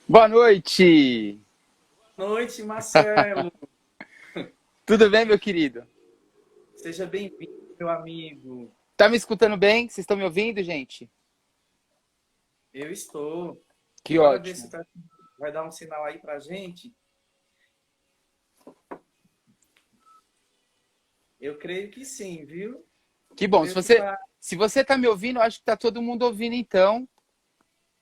Boa noite! Noite, Marcelo. Tudo bem, meu querido? Seja bem-vindo, meu amigo. Tá me escutando bem? Vocês estão me ouvindo, gente? Eu estou. Que Bora ver se ótimo. o cara vai dar um sinal aí pra gente. Eu creio que sim, viu? Que bom. Se Creio que você, tá. se você tá me ouvindo, eu acho que tá todo mundo ouvindo então.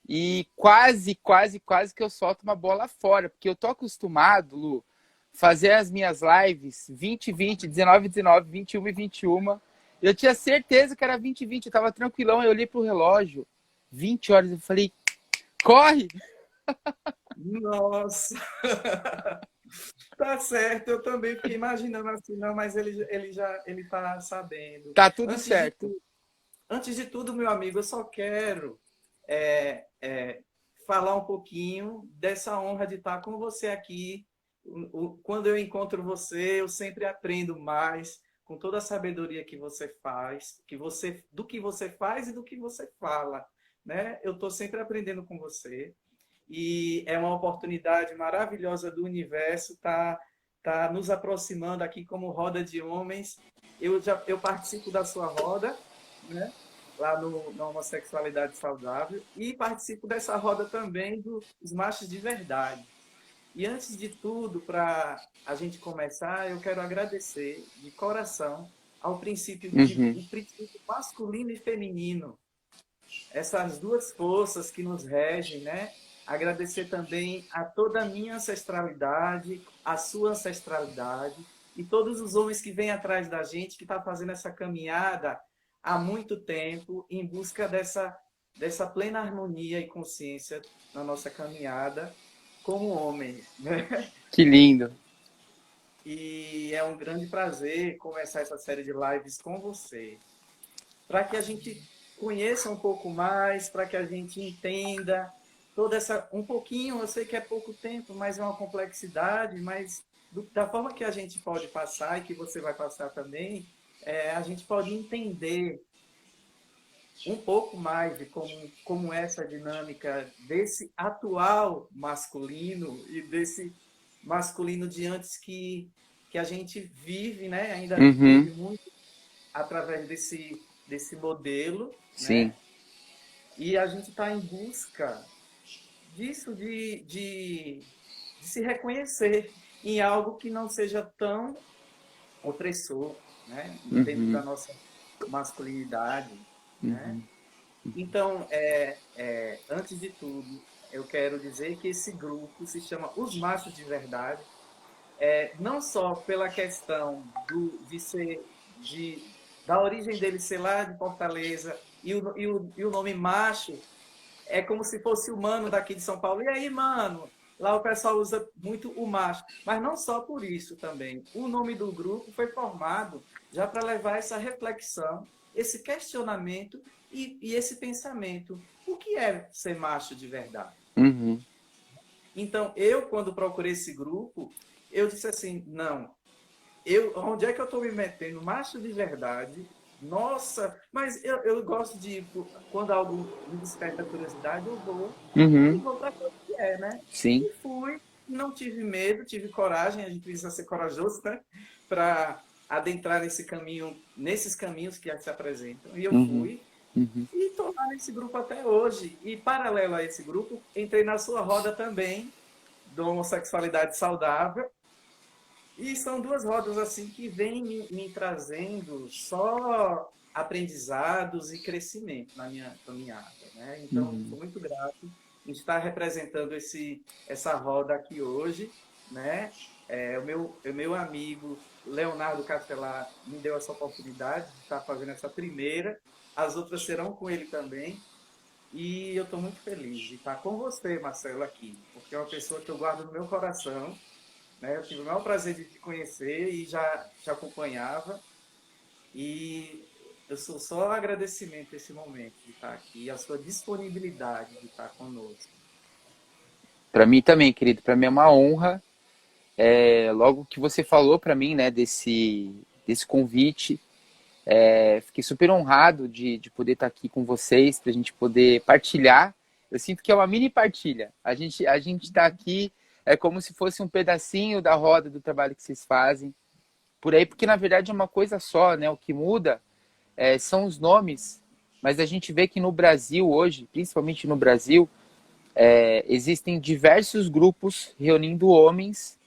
E quase que eu solto uma bola fora, porque eu tô acostumado, Lu, fazer as minhas lives 20 20, 19 19, 21 e 21. Eu tinha certeza que era 20 e 20, eu tava tranquilão, eu olhei pro relógio, 20 horas, eu falei, corre! Nossa, tá certo. Eu também fiquei imaginando assim, não, mas ele tá sabendo. Tá tudo Antes de certo. tudo, antes de tudo, meu amigo, eu só quero é, é, falar um pouquinho dessa honra de estar com você aqui. Quando eu encontro você, eu sempre aprendo mais com toda a sabedoria que você faz, do que você faz e do que você fala, né? Eu estou sempre aprendendo com você e é uma oportunidade maravilhosa do universo tá nos aproximando aqui como roda de homens. Eu participo da sua roda, né? Lá no, na homossexualidade saudável e participo dessa roda também dos machos de verdade. E antes de tudo, para a gente começar, eu quero agradecer de coração ao Uhum. o princípio masculino e feminino, essas duas forças que nos regem, né? Agradecer também a toda a minha ancestralidade, a sua ancestralidade e todos os homens que vêm atrás da gente, que está fazendo essa caminhada há muito tempo em busca dessa plena harmonia e consciência na nossa caminhada como homem, né? Que lindo. E é um grande prazer começar essa série de lives com você, para que a gente conheça um pouco mais, para que a gente entenda toda essa um pouquinho, eu sei que é pouco tempo, mas é uma complexidade, mas da forma que a gente pode passar e que você vai passar também, a gente pode entender um pouco mais de como é essa dinâmica desse atual masculino e desse masculino de antes que a gente vive, né? Ainda Uhum. vive muito através desse modelo, Sim. né? E a gente está em busca disso, de se reconhecer em algo que não seja tão opressor, né? Dentro Uhum. da nossa masculinidade, né? Uhum. Então, antes de tudo, eu quero dizer que esse grupo se chama Os Machos de Verdade, não só pela questão de ser, da origem dele ser lá de Fortaleza, e o nome macho é como se fosse o mano daqui de São Paulo. E aí, mano? Lá o pessoal usa muito o macho. Mas não só por isso também. O nome do grupo foi formado já para levar essa reflexão, esse questionamento e esse pensamento. O que é ser macho de verdade? Uhum. Então, quando procurei esse grupo, eu disse assim, não, onde é que eu estou me metendo? Macho de verdade. Nossa, mas eu gosto de, quando algo me desperta curiosidade, eu vou e Uhum. vou para ver o que é, né? Sim. E fui, não tive medo, tive coragem, a gente precisa ser corajoso, né? Para adentrar nesse caminho, nesses caminhos que se apresentam. E eu Uhum. fui Uhum. e estou lá nesse grupo até hoje. E paralelo a esse grupo, entrei na sua roda também, do homossexualidade saudável, e são duas rodas assim que vêm me trazendo só aprendizados e crescimento na minha caminhada, né? Então, Uhum. sou muito grato em estar representando essa roda aqui hoje, né? O meu amigo Leonardo Castelar me deu essa oportunidade de estar fazendo essa primeira, as outras serão com ele também, e eu estou muito feliz de estar com você, Marcelo, aqui, porque é uma pessoa que eu guardo no meu coração, né? Eu tive o maior prazer de te conhecer e já te acompanhava. E eu sou só agradecimento a esse momento de estar aqui, a sua disponibilidade de estar conosco. Para mim também, querido. Para mim é uma honra. Logo que você falou para mim, né, desse convite, fiquei super honrado de poder estar aqui com vocês, para a gente poder partilhar. Eu sinto que é uma mini partilha. A gente está aqui, é como se fosse um pedacinho da roda do trabalho que vocês fazem. Por aí, porque na verdade é uma coisa só, né? O que muda são os nomes, mas a gente vê que no Brasil hoje, principalmente no Brasil, existem diversos grupos reunindo homens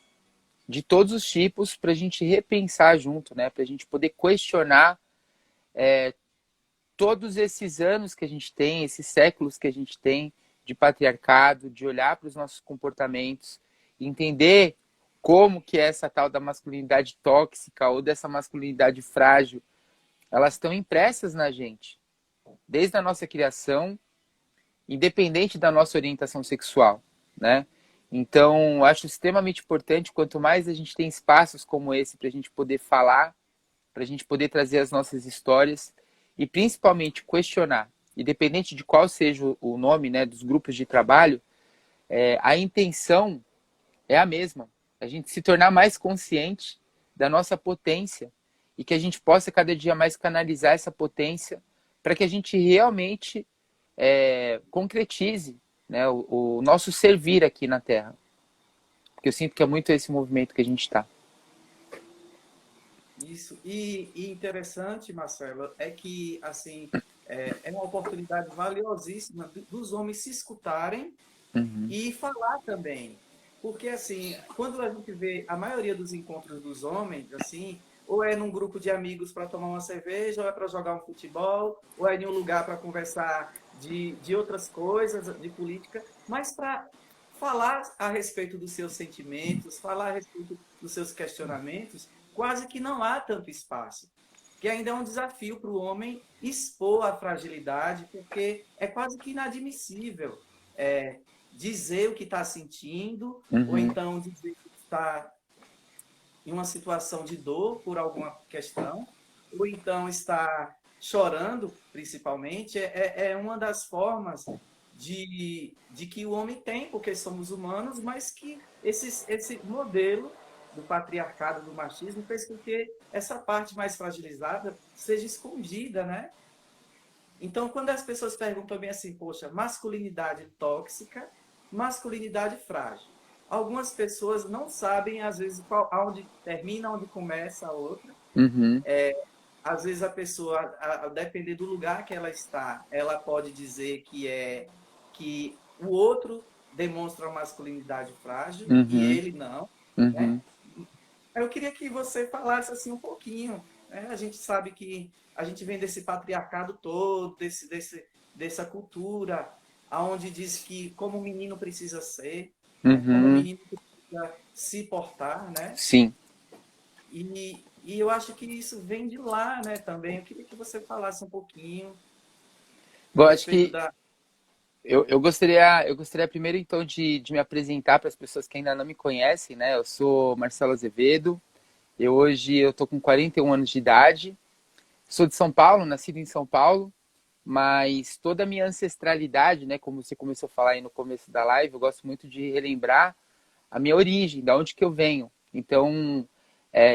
de todos os tipos para a gente repensar junto, né? Para a gente poder questionar todos esses anos que a gente tem, esses séculos que a gente tem de patriarcado, de olhar para os nossos comportamentos, entender como que é essa tal da masculinidade tóxica ou dessa masculinidade frágil, elas estão impressas na gente, desde a nossa criação, independente da nossa orientação sexual, né? Então, acho extremamente importante, quanto mais a gente tem espaços como esse para a gente poder falar, para a gente poder trazer as nossas histórias e principalmente questionar, independente de qual seja o nome, né, dos grupos de trabalho, a intenção é a mesma, a gente se tornar mais consciente da nossa potência e que a gente possa cada dia mais canalizar essa potência para que a gente realmente concretize, né, o nosso servir aqui na Terra. Porque eu sinto que é muito esse movimento que a gente está. Isso. E interessante, Marcelo, é que assim é uma oportunidade valiosíssima dos homens se escutarem e falar também. Porque, assim, quando a gente vê a maioria dos encontros dos homens, assim, ou é num grupo de amigos para tomar uma cerveja, ou é para jogar um futebol, ou é em um lugar para conversar de outras coisas, de política, mas para falar a respeito dos seus sentimentos, falar a respeito dos seus questionamentos, quase que não há tanto espaço. Que ainda é um desafio para o homem expor a fragilidade, porque é quase que inadmissível dizer o que está sentindo, ou então dizer que está em uma situação de dor por alguma questão, ou então está chorando, principalmente, é uma das formas de que o homem tem, porque somos humanos, mas que esse modelo do patriarcado, do machismo, fez com que essa parte mais fragilizada seja escondida, né? Então, quando as pessoas perguntam bem assim, poxa, masculinidade tóxica, masculinidade frágil. Algumas pessoas não sabem, às vezes, onde termina, onde começa a outra. Às vezes a pessoa, a depender do lugar que ela está, ela pode dizer que o outro demonstra uma masculinidade frágil e ele não, né? Eu queria que você falasse assim um pouquinho, né? A gente sabe que a gente vem desse patriarcado todo, dessa cultura, aonde diz que como o menino precisa ser, né? Como o menino precisa se portar, né? Sim. E eu acho que isso vem de lá, né, também. Eu queria que você falasse um pouquinho Bom, a acho respeito que da... eu gostaria primeiro então de me apresentar para as pessoas que ainda não me conhecem, né? Eu sou Marcelo Azevedo. Hoje eu tô com 41 anos de idade. Sou de São Paulo, nascido em São Paulo, mas toda a minha ancestralidade, né, como você começou a falar aí no começo da live, eu gosto muito de relembrar a minha origem, da onde que eu venho. Então,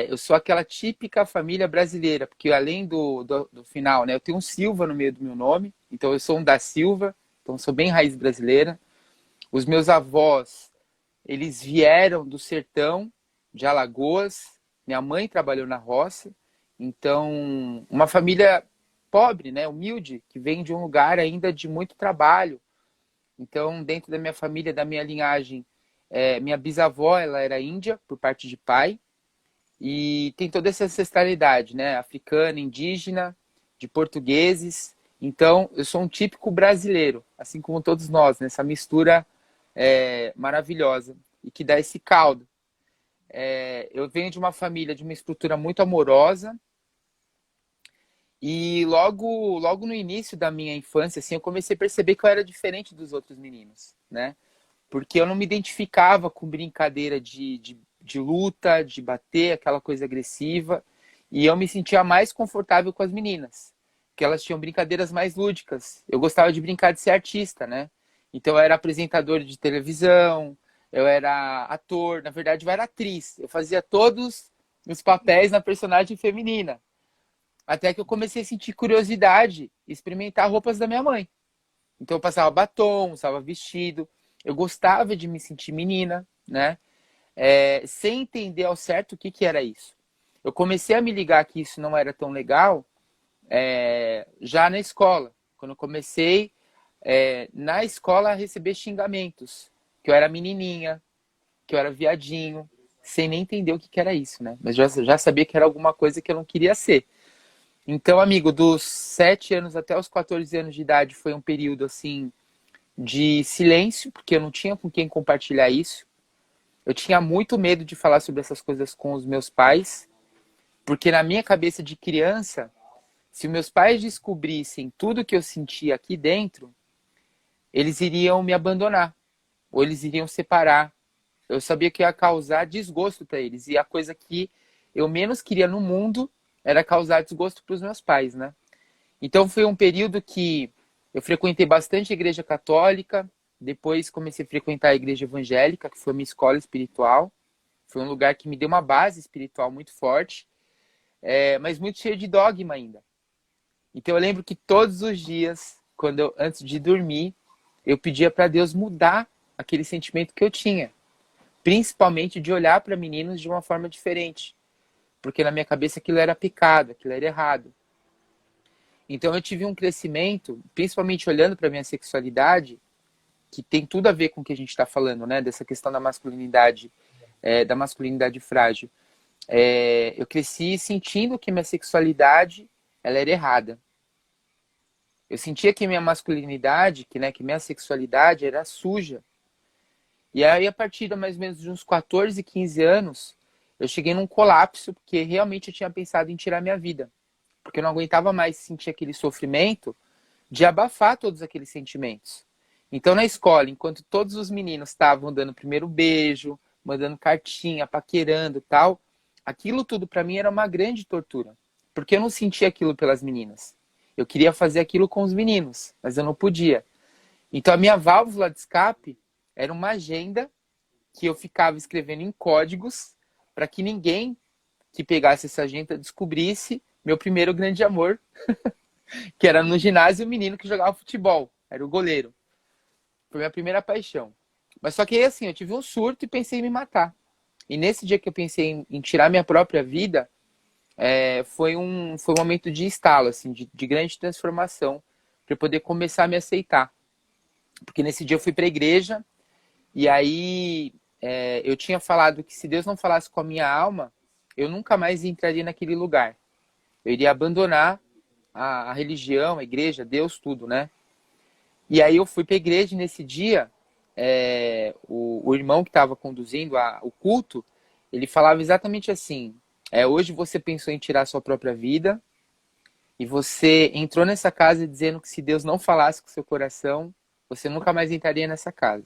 eu sou aquela típica família brasileira, porque além do final, né, eu tenho um Silva no meio do meu nome, então eu sou um da Silva, então eu sou bem raiz brasileira. Os meus avós, eles vieram do sertão de Alagoas, minha mãe trabalhou na roça, então uma família pobre, né, humilde, que vem de um lugar ainda de muito trabalho. Então, dentro da minha família, da minha linhagem, minha bisavó, ela era índia, por parte de pai, e tem toda essa ancestralidade, né? Africana, indígena, de portugueses. Então, eu sou um típico brasileiro, assim como todos nós, nessa mistura maravilhosa e que dá esse caldo. Eu venho de uma família de uma estrutura muito amorosa e logo no início da minha infância, assim, eu comecei a perceber que eu era diferente dos outros meninos, né? Porque eu não me identificava com brincadeira de luta, de bater, aquela coisa agressiva. E eu me sentia mais confortável com as meninas, que elas tinham brincadeiras mais lúdicas. Eu gostava de brincar de ser artista, né? Então eu era apresentador de televisão, eu era ator, na verdade eu era atriz. Eu fazia todos os papéis na personagem feminina. Até que eu comecei a sentir curiosidade, experimentar roupas da minha mãe. Então eu passava batom, usava vestido. Eu gostava de me sentir menina, né? Sem entender ao certo o que que era isso. Eu comecei a me ligar que isso não era tão legal já na escola. Quando eu comecei na escola a receber xingamentos. Que eu era menininha, que eu era viadinho, sem nem entender o que que era isso, né? Mas já sabia que era alguma coisa que eu não queria ser. Então, amigo, dos 7 anos até os 14 anos de idade foi um período, assim, de silêncio, porque eu não tinha com quem compartilhar isso. Eu tinha muito medo de falar sobre essas coisas com os meus pais, porque na minha cabeça de criança, se meus pais descobrissem tudo que eu sentia aqui dentro, eles iriam me abandonar, ou eles iriam separar. Eu sabia que ia causar desgosto para eles, e a coisa que eu menos queria no mundo era causar desgosto para os meus pais, né? Então foi um período que eu frequentei bastante a igreja católica, depois comecei a frequentar a igreja evangélica, que foi a minha escola espiritual. Foi um lugar que me deu uma base espiritual muito forte, mas muito cheio de dogma ainda. Então eu lembro que todos os dias, antes de dormir, eu pedia para Deus mudar aquele sentimento que eu tinha, principalmente de olhar para meninos de uma forma diferente, porque na minha cabeça aquilo era pecado, aquilo era errado. Então eu tive um crescimento, principalmente olhando para minha sexualidade, que tem tudo a ver com o que a gente está falando, né? Dessa questão da masculinidade frágil. Eu cresci sentindo que minha sexualidade ela era errada. Eu sentia que minha masculinidade, que minha sexualidade era suja. E aí, a partir de mais ou menos de uns 14, 15 anos, eu cheguei num colapso, porque realmente eu tinha pensado em tirar minha vida. Porque eu não aguentava mais sentir aquele sofrimento de abafar todos aqueles sentimentos. Então, na escola, enquanto todos os meninos estavam dando o primeiro beijo, mandando cartinha, paquerando e tal, aquilo tudo para mim era uma grande tortura. Porque eu não sentia aquilo pelas meninas. Eu queria fazer aquilo com os meninos, mas eu não podia. Então, a minha válvula de escape era uma agenda que eu ficava escrevendo em códigos para que ninguém que pegasse essa agenda descobrisse meu primeiro grande amor, que era no ginásio o menino que jogava futebol, era o goleiro. Foi minha primeira paixão. Mas só que aí, assim, eu tive um surto e pensei em me matar. E nesse dia que eu pensei em tirar minha própria vida, foi um momento de estalo, assim, de grande transformação, para eu poder começar a me aceitar. Porque nesse dia eu fui para a igreja, e aí eu tinha falado que se Deus não falasse com a minha alma, eu nunca mais entraria naquele lugar. Eu iria abandonar a religião, a igreja, Deus, tudo, né? E aí eu fui para a igreja e nesse dia, o irmão que estava conduzindo o culto, ele falava exatamente assim, hoje você pensou em tirar a sua própria vida e você entrou nessa casa dizendo que se Deus não falasse com o seu coração, você nunca mais entraria nessa casa.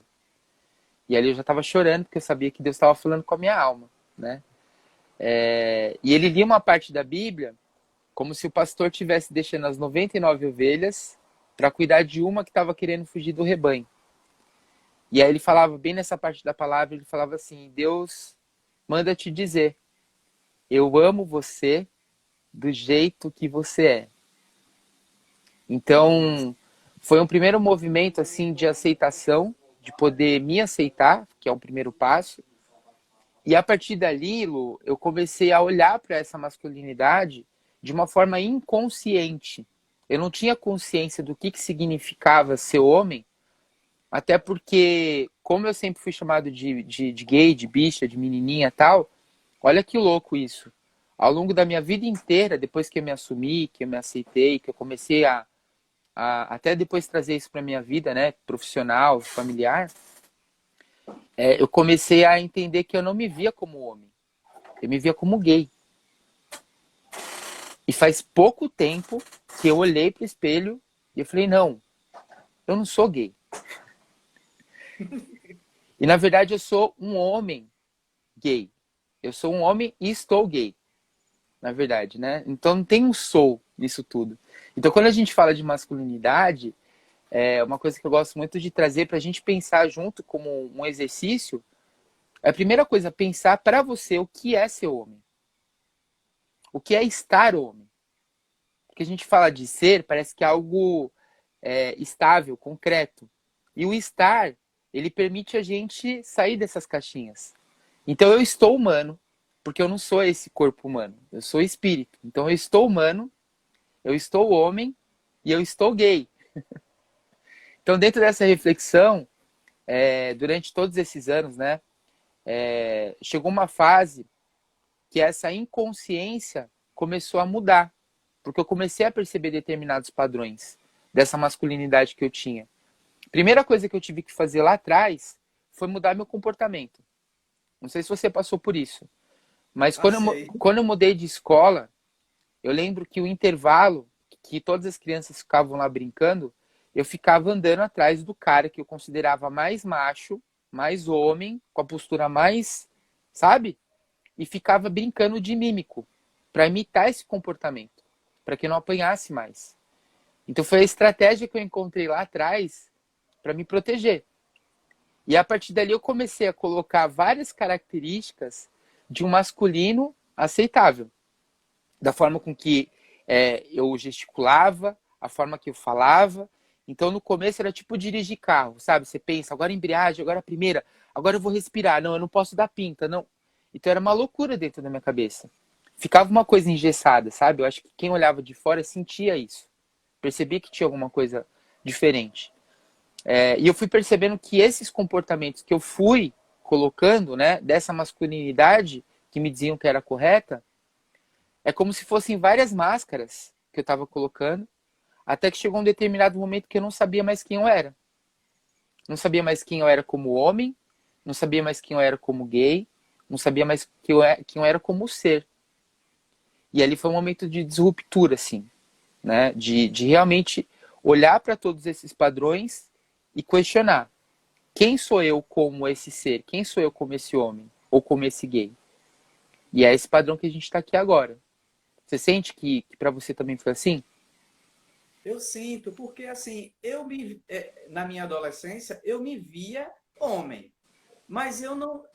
E ali eu já estava chorando porque eu sabia que Deus estava falando com a minha alma, né? E ele lia uma parte da Bíblia como se o pastor tivesse deixando as 99 ovelhas para cuidar de uma que estava querendo fugir do rebanho. E aí ele falava, bem nessa parte da palavra, ele falava assim, Deus manda te dizer, eu amo você do jeito que você é. Então, foi um primeiro movimento assim de aceitação, de poder me aceitar, que é o primeiro passo. E a partir dali, Lu, eu comecei a olhar para essa masculinidade de uma forma inconsciente. Eu não tinha consciência do que significava ser homem, até porque, como eu sempre fui chamado de gay, de bicha, de menininha e tal, olha que louco isso. Ao longo da minha vida inteira, depois que eu me assumi, que eu me aceitei, que eu comecei até depois trazer isso para minha vida, né, profissional, familiar, eu comecei a entender que eu não me via como homem. Eu me via como gay. E faz pouco tempo que eu olhei pro espelho e eu falei, não, eu não sou gay. E na verdade eu sou um homem gay. Eu sou um homem e estou gay. Na verdade, né? Então não tem um sou nisso tudo. Então quando a gente fala de masculinidade, é uma coisa que eu gosto muito de trazer pra gente pensar junto como um exercício. A primeira coisa, pensar para você o que é ser homem. O que é estar homem. Porque a gente fala de ser, parece que é algo estável, concreto. E o estar, ele permite a gente sair dessas caixinhas. Então eu estou humano, porque eu não sou esse corpo humano, eu sou espírito. Então eu estou humano, eu estou homem e eu estou gay. Então dentro dessa reflexão, durante todos esses anos, né, chegou uma fase que essa inconsciência começou a mudar, porque eu comecei a perceber determinados padrões dessa masculinidade que eu tinha. Primeira coisa que eu tive que fazer lá atrás foi mudar meu comportamento. Não sei se você passou por isso, mas Passei. quando eu mudei de escola, eu lembro que o intervalo, que todas as crianças ficavam lá brincando, eu ficava andando atrás do cara que eu considerava mais macho, mais homem, com a postura mais, sabe? E ficava brincando de mímico, para imitar esse comportamento, para que eu não apanhasse mais. Então foi a estratégia que eu encontrei lá atrás para me proteger. E a partir dali eu comecei a colocar várias características de um masculino aceitável. Da forma com que eu gesticulava, a forma que eu falava. Então no começo era tipo dirigir carro, sabe? Você pensa, agora embreagem, agora a primeira, agora eu vou respirar. Não, eu não posso dar pinta, não. Então era uma loucura dentro da minha cabeça. Ficava uma coisa engessada, sabe? Eu acho que quem olhava de fora sentia isso. Percebia que tinha alguma coisa diferente. E eu fui percebendo que esses comportamentos que eu fui colocando, né, dessa masculinidade que me diziam que era correta, é como se fossem várias máscaras que eu estava colocando, até que chegou um determinado momento que eu não sabia mais quem eu era. Não sabia mais quem eu era como homem, não sabia mais quem eu era como gay, não sabia mais quem eu era como ser. E ali foi um momento de disruptura, assim, né, de realmente olhar para todos esses padrões e questionar. Quem sou eu como esse ser? Quem sou eu como esse homem? Ou como esse gay? E é esse padrão que a gente está aqui agora. Você sente que para você também foi assim? Eu sinto, porque assim, na minha adolescência, eu me via homem, mas eu não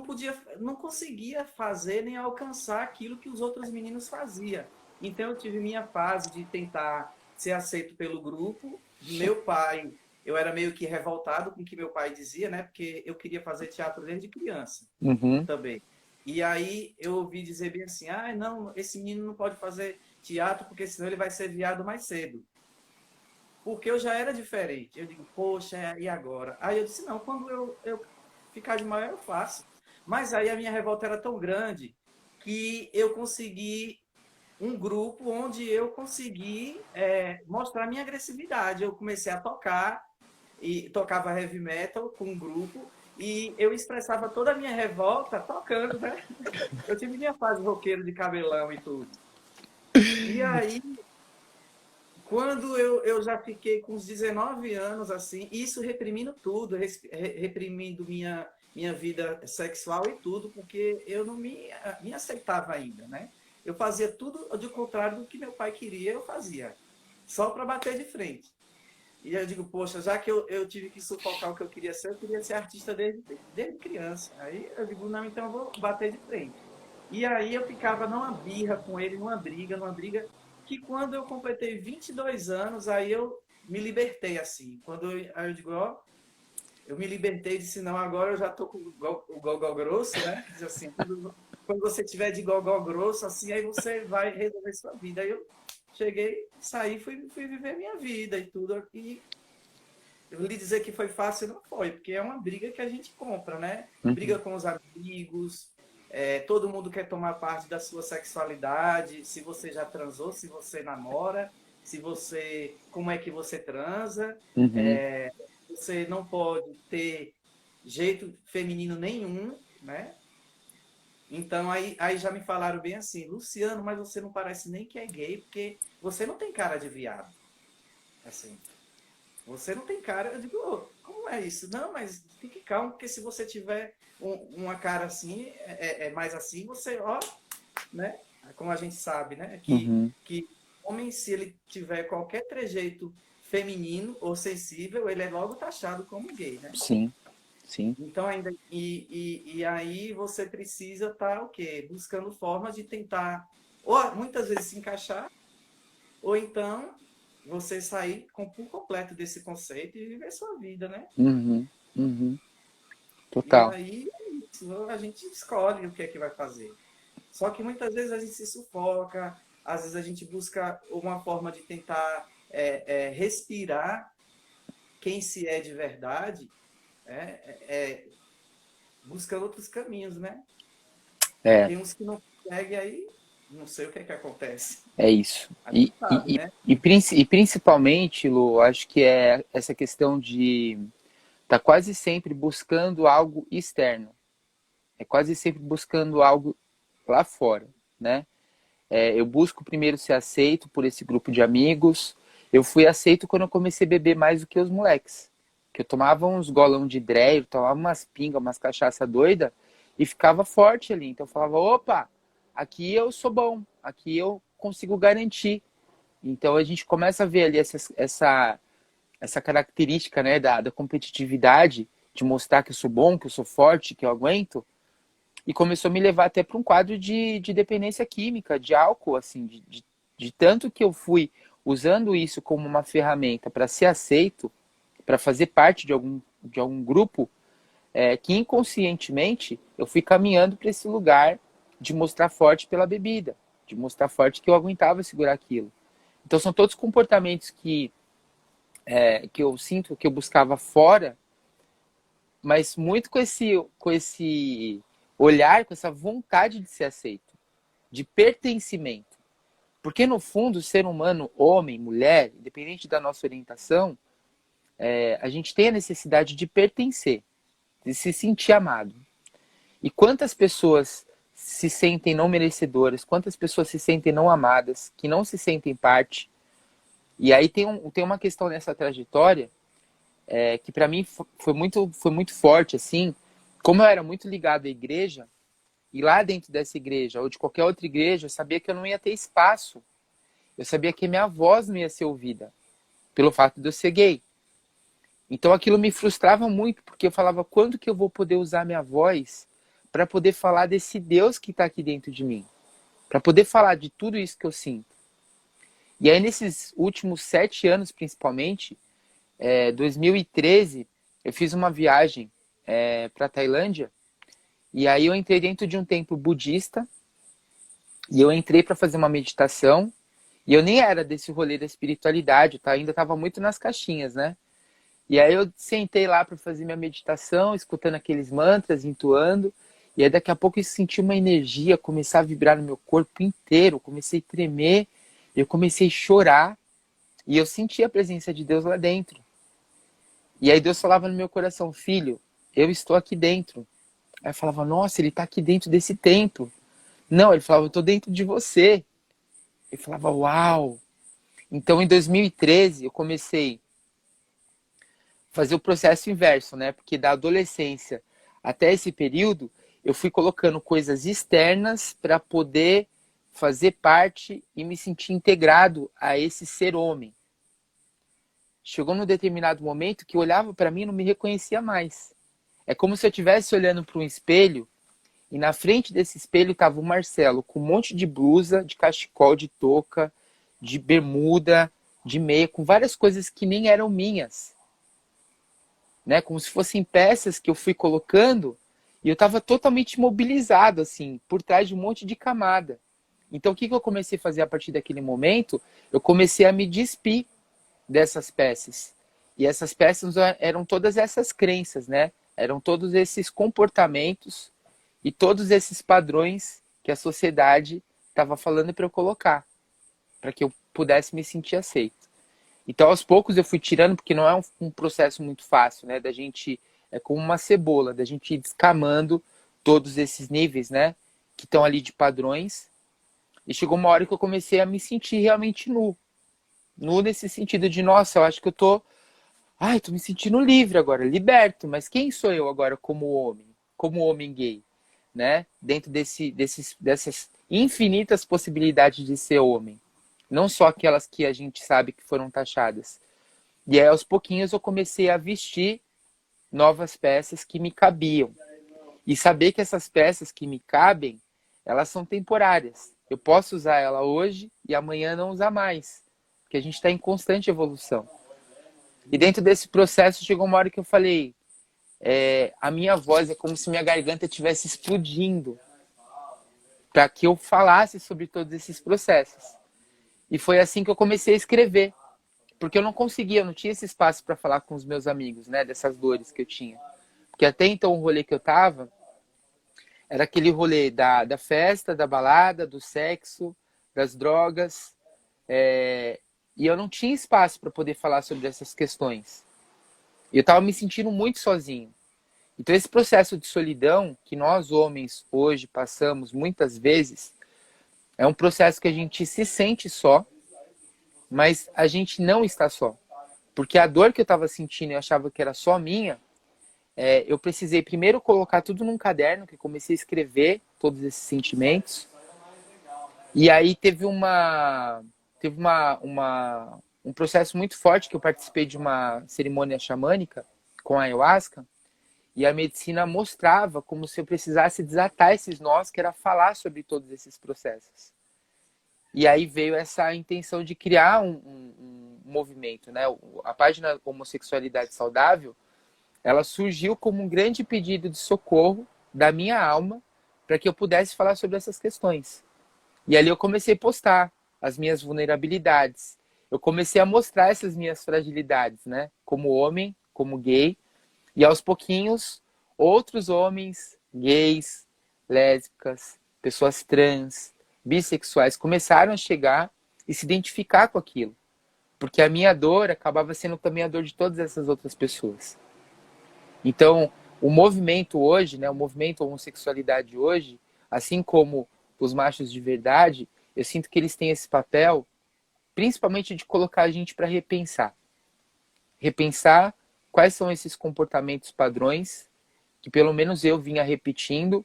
podia, não conseguia fazer nem alcançar aquilo que os outros meninos faziam. Então eu tive minha fase de tentar ser aceito pelo grupo. Meu pai, eu era meio que revoltado com o que meu pai dizia, né? Porque eu queria fazer teatro desde criança Uhum, também. E aí eu ouvi dizer bem assim, ah, não, esse menino não pode fazer teatro porque senão ele vai ser viado mais cedo. Porque eu já era diferente. Eu digo, poxa, e agora? Aí eu disse, não, quando eu ficar de maior eu faço. Mas aí a minha revolta era tão grande que eu consegui um grupo onde eu consegui mostrar minha agressividade. Eu comecei a tocar, e tocava heavy metal com um grupo, e eu expressava toda a minha revolta tocando, né? Eu tive minha fase roqueiro de cabelão e tudo. E aí, quando eu já fiquei com uns 19 anos, assim, isso reprimindo tudo, reprimindo minha vida sexual e tudo, porque eu não me aceitava ainda, né? Eu fazia tudo de contrário do que meu pai queria, eu fazia. Só para bater de frente. E eu digo, poxa, já que eu tive que sufocar o que eu queria ser artista desde criança. Aí eu digo, não, então eu vou bater de frente. E aí eu ficava numa birra com ele, numa briga, que quando eu completei 22 anos, aí eu me libertei assim. Aí eu digo, ó, eu me libertei e disse, não, agora eu já tô com o gogó grosso, né? Que diz assim, quando você tiver de gogó grosso, assim, aí você vai resolver sua vida. Aí eu cheguei, saí, fui viver minha vida e tudo. E eu lhe dizer que foi fácil, não foi, porque é uma briga que a gente compra, né? uhum, Briga com os amigos, todo mundo quer tomar parte da sua sexualidade, se você já transou, se você namora, como é que você transa, uhum. é, você não pode ter jeito feminino nenhum, né? Então aí já me falaram bem assim, Luciano, mas você não parece nem que é gay, porque você não tem cara de viado, assim. Você não tem cara. Eu digo, "Ô, como é isso? Não, mas fique calmo, porque se você tiver uma cara assim, mais assim, você, ó, né? Como a gente sabe, né? Uhum. Que homem, se ele tiver qualquer trejeito feminino ou sensível, ele é logo taxado como gay, né? Sim, sim. Então, ainda. E aí você precisa estar o quê? Buscando formas de tentar, ou muitas vezes se encaixar, ou então você sair por completo desse conceito e viver sua vida, né? Uhum, uhum, E total. aí a gente escolhe o que é que vai fazer. Só que muitas vezes a gente se sufoca, às vezes a gente busca uma forma de tentar respirar quem se é de verdade, né? Busca outros caminhos, né? É, Tem uns que não conseguem, aí não sei o que é que acontece. é isso. A gente sabe, né? E principalmente, Lu, acho que é essa questão de tá quase sempre buscando algo externo. É quase sempre buscando algo lá fora, né? Eu busco primeiro ser aceito por esse grupo de amigos. Eu fui aceito quando eu comecei a beber mais do que os moleques. Que eu tomava uns golão de dreio, tomava umas pingas, umas cachaça doida e ficava forte ali. Então eu falava, opa, aqui eu sou bom, aqui eu consigo garantir. Então a gente começa a ver ali essa característica, né, da competitividade, de mostrar que eu sou bom, que eu sou forte, que eu aguento, e começou a me levar até para um quadro de dependência química, de álcool, assim, de tanto que eu fui usando isso como uma ferramenta para ser aceito, para fazer parte de algum grupo, que inconscientemente eu fui caminhando para esse lugar de mostrar forte pela bebida, de mostrar forte que eu aguentava segurar aquilo. Então são todos comportamentos que eu sinto que eu buscava fora, mas muito com esse olhar, com essa vontade de ser aceito, de pertencimento. Porque no fundo, o ser humano, homem, mulher, independente da nossa orientação, a gente tem a necessidade de pertencer, de se sentir amado. E quantas pessoas se sentem não merecedoras, quantas pessoas se sentem não amadas, que não se sentem parte. E aí tem uma questão nessa trajetória que para mim foi muito forte, assim. Como eu era muito ligado à igreja, e lá dentro dessa igreja, ou de qualquer outra igreja, eu sabia que eu não ia ter espaço. Eu sabia que minha voz não ia ser ouvida, pelo fato de eu ser gay. Então aquilo me frustrava muito, porque eu falava, quando que eu vou poder usar minha voz para poder falar desse Deus que está aqui dentro de mim? Para poder falar de tudo isso que eu sinto. E aí nesses últimos 7 anos, principalmente, 2013, eu fiz uma viagem para Tailândia, e aí eu entrei dentro de um templo budista, e eu entrei para fazer uma meditação, e eu nem era desse rolê da espiritualidade, tá? Ainda estava muito nas caixinhas, né? E aí eu sentei lá para fazer minha meditação, escutando aqueles mantras, entoando, e aí daqui a pouco eu senti uma energia começar a vibrar no meu corpo inteiro, eu comecei a tremer, eu comecei a chorar, e eu senti a presença de Deus lá dentro. E aí Deus falava no meu coração, filho, eu estou aqui dentro. Aí eu falava, nossa, ele está aqui dentro desse templo. Não, ele falava, eu estou dentro de você. Eu falava, uau! Então em 2013 eu comecei a fazer o processo inverso, né? Porque da adolescência até esse período eu fui colocando coisas externas para poder fazer parte e me sentir integrado a esse ser homem. Chegou num determinado momento que eu olhava para mim e não me reconhecia mais. É como se eu estivesse olhando para um espelho e na frente desse espelho estava o Marcelo com um monte de blusa, de cachecol, de touca, de bermuda, de meia, com várias coisas que nem eram minhas, né? Como se fossem peças que eu fui colocando e eu estava totalmente mobilizado, assim, por trás de um monte de camada. Então, o que eu comecei a fazer a partir daquele momento? Eu comecei a me despir dessas peças. E essas peças eram todas essas crenças, né? Eram todos esses comportamentos e todos esses padrões que a sociedade estava falando para eu colocar, para que eu pudesse me sentir aceito. Então, aos poucos eu fui tirando, porque não é um processo muito fácil, né? Da gente, é como uma cebola, da gente ir descamando todos esses níveis, né? Que estão ali de padrões. E chegou uma hora que eu comecei a me sentir realmente nu. Nu nesse sentido de, nossa, eu acho que eu tô. Ai, tô me sentindo livre agora, liberto. Mas quem sou eu agora como homem gay, né? Dentro dessas infinitas possibilidades de ser homem. Não só aquelas que a gente sabe que foram taxadas. E aí, aos pouquinhos, eu comecei a vestir novas peças que me cabiam. E saber que essas peças que me cabem, elas são temporárias. Eu posso usar ela hoje e amanhã não usar mais. porque a gente está em constante evolução. E dentro desse processo chegou uma hora que eu falei, a minha voz é como se minha garganta estivesse explodindo para que eu falasse sobre todos esses processos. E foi assim que eu comecei a escrever, porque eu não conseguia, eu não tinha esse espaço para falar com os meus amigos, né, dessas dores que eu tinha. Porque até então o rolê que eu tava era aquele rolê da festa, da balada, do sexo, das drogas, e eu não tinha espaço para poder falar sobre essas questões. E eu estava me sentindo muito sozinho. Então esse processo de solidão que nós homens hoje passamos muitas vezes é um processo que a gente se sente só, mas a gente não está só. Porque a dor que eu estava sentindo e achava que era só minha, eu precisei primeiro colocar tudo num caderno, que eu comecei a escrever todos esses sentimentos. E aí teve um processo muito forte, que eu participei de uma cerimônia xamânica com a ayahuasca, e a medicina mostrava como se eu precisasse desatar esses nós, que era falar sobre todos esses processos. E aí veio essa intenção de criar um movimento, né? A página Homossexualidade Saudável, ela surgiu como um grande pedido de socorro da minha alma para que eu pudesse falar sobre essas questões. E ali eu comecei a postar as minhas vulnerabilidades. Eu comecei a mostrar essas minhas fragilidades, né? Como homem, como gay. E aos pouquinhos, outros homens, gays, lésbicas, pessoas trans, bissexuais começaram a chegar e se identificar com aquilo. Porque a minha dor acabava sendo também a dor de todas essas outras pessoas. Então, o movimento hoje, né, o movimento homossexualidade hoje, assim como os machos de verdade, eu sinto que eles têm esse papel, principalmente de colocar a gente para repensar. Repensar quais são esses comportamentos padrões que pelo menos eu vinha repetindo